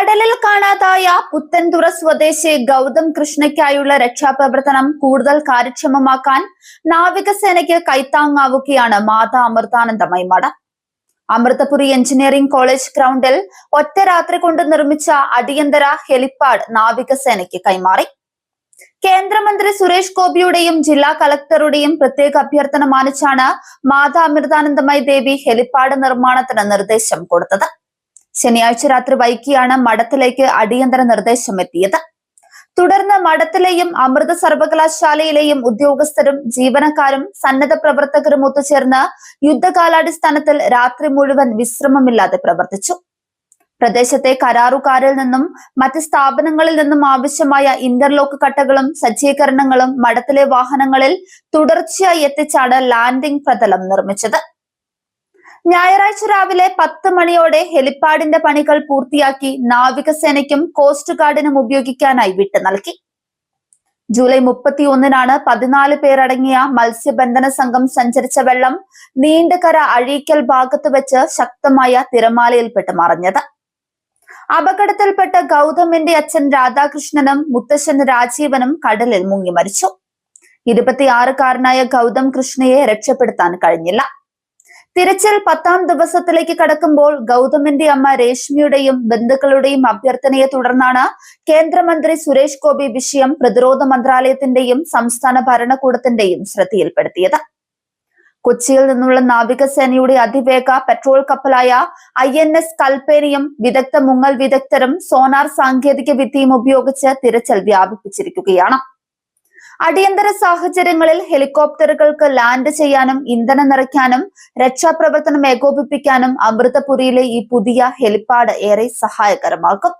കടലിൽ കാണാതായ പുത്തൻതുറ സ്വദേശി ഗൗതം കൃഷ്ണയ്ക്കായുള്ള രക്ഷാപ്രവർത്തനം കൂടുതൽ കാര്യക്ഷമമാക്കാൻ നാവികസേനയ്ക്ക് കൈത്താങ്ങാവുകയാണ് മാതാ അമൃതാനന്ദമയി മഠം. അമൃതപുരി എഞ്ചിനീയറിംഗ് കോളേജ് ഗ്രൗണ്ടിൽ ഒറ്റ രാത്രി കൊണ്ട് നിർമ്മിച്ച അടിയന്തര ഹെലിപ്പാഡ് നാവികസേനയ്ക്ക് കൈമാറി. കേന്ദ്രമന്ത്രി സുരേഷ് ഗോപിയുടെയും ജില്ലാ കളക്ടറുടെയും പ്രത്യേക അഭ്യർത്ഥന മാനിച്ചാണ് മാതാ അമൃതാനന്ദമയി ദേവി ഹെലിപ്പാഡ് നിർമ്മാണത്തിന് നിർദ്ദേശം കൊടുത്തത്. ശനിയാഴ്ച രാത്രി വൈകിയാണ് മഠത്തിലേക്ക് അടിയന്തര നിർദ്ദേശം എത്തിയത്. തുടർന്ന് മഠത്തിലെയും അമൃത സർവകലാശാലയിലെയും ഉദ്യോഗസ്ഥരും ജീവനക്കാരും സന്നദ്ധ പ്രവർത്തകരും ഒത്തുചേർന്ന് യുദ്ധകാലാടിസ്ഥാനത്തിൽ രാത്രി മുഴുവൻ വിശ്രമമില്ലാതെ പ്രവർത്തിച്ചു. പ്രദേശത്തെ കരാറുകാരിൽ നിന്നും മറ്റ് സ്ഥാപനങ്ങളിൽ നിന്നും ആവശ്യമായ ഇന്റർലോക്ക് കട്ടകളും സജ്ജീകരണങ്ങളും മഠത്തിലെ വാഹനങ്ങളിൽ തുടർച്ചയായി എത്തിച്ചാണ് ലാൻഡിംഗ് പ്രതലം നിർമ്മിച്ചത്. ഞായറാഴ്ച രാവിലെ 10 മണിയോടെ ഹെലിപ്പാഡിന്റെ പണികൾ പൂർത്തിയാക്കി നാവികസേനയ്ക്കും കോസ്റ്റ് ഗാർഡിനും ഉപയോഗിക്കാനായി വിട്ടു നൽകി. ജൂലൈ 31-നാണ് 14 പേരടങ്ങിയ മത്സ്യബന്ധന സംഘം സഞ്ചരിച്ച വെള്ളം നീണ്ടകര അഴീക്കൽ ഭാഗത്ത് വെച്ച് ശക്തമായ തിരമാലയിൽപ്പെട്ട് മറിഞ്ഞത്. അപകടത്തിൽപ്പെട്ട ഗൗതമിന്റെ അച്ഛൻ രാധാകൃഷ്ണനും മുത്തശ്ശൻ രാജീവനും കടലിൽ മുങ്ങി മരിച്ചു. 26-കാരനായ ഗൗതം കൃഷ്ണയെ രക്ഷപ്പെടുത്താൻ കഴിഞ്ഞില്ല. തിരച്ചിൽ 10ാം ദിവസത്തിലേക്ക് കടക്കുമ്പോൾ ഗൗതമിന്റെ അമ്മ രേഷ്മിയുടെയും ബന്ധുക്കളുടെയും അഭ്യർത്ഥനയെ തുടർന്നാണ് കേന്ദ്രമന്ത്രി സുരേഷ് ഗോപി വിഷയം പ്രതിരോധ മന്ത്രാലയത്തിന്റെയും സംസ്ഥാന ഭരണകൂടത്തിന്റെയും ശ്രദ്ധയിൽപ്പെടുത്തിയത്. കൊച്ചിയിൽ നിന്നുള്ള നാവികസേനയുടെ അതിവേഗ പെട്രോൾ കപ്പലായ INS കൽപ്പേനിയും വിദഗ്ധ മുങ്ങൽ വിദഗ്ധരും സോനാർ സാങ്കേതിക വിദ്യയും ഉപയോഗിച്ച് തിരച്ചിൽ വ്യാപിപ്പിച്ചിരിക്കുകയാണ്. അടിയന്തര സാഹചര്യങ്ങളിൽ ഹെലികോപ്റ്ററുകൾക്ക് ലാൻഡ് ചെയ്യാനും ഇന്ധനം നിറയ്ക്കാനും രക്ഷാപ്രവർത്തനം ഏകോപിപ്പിക്കാനും അമൃതപുരിയിലെ ഈ പുതിയ ഹെലിപ്പാഡ് ഏറെ സഹായകരമാകും.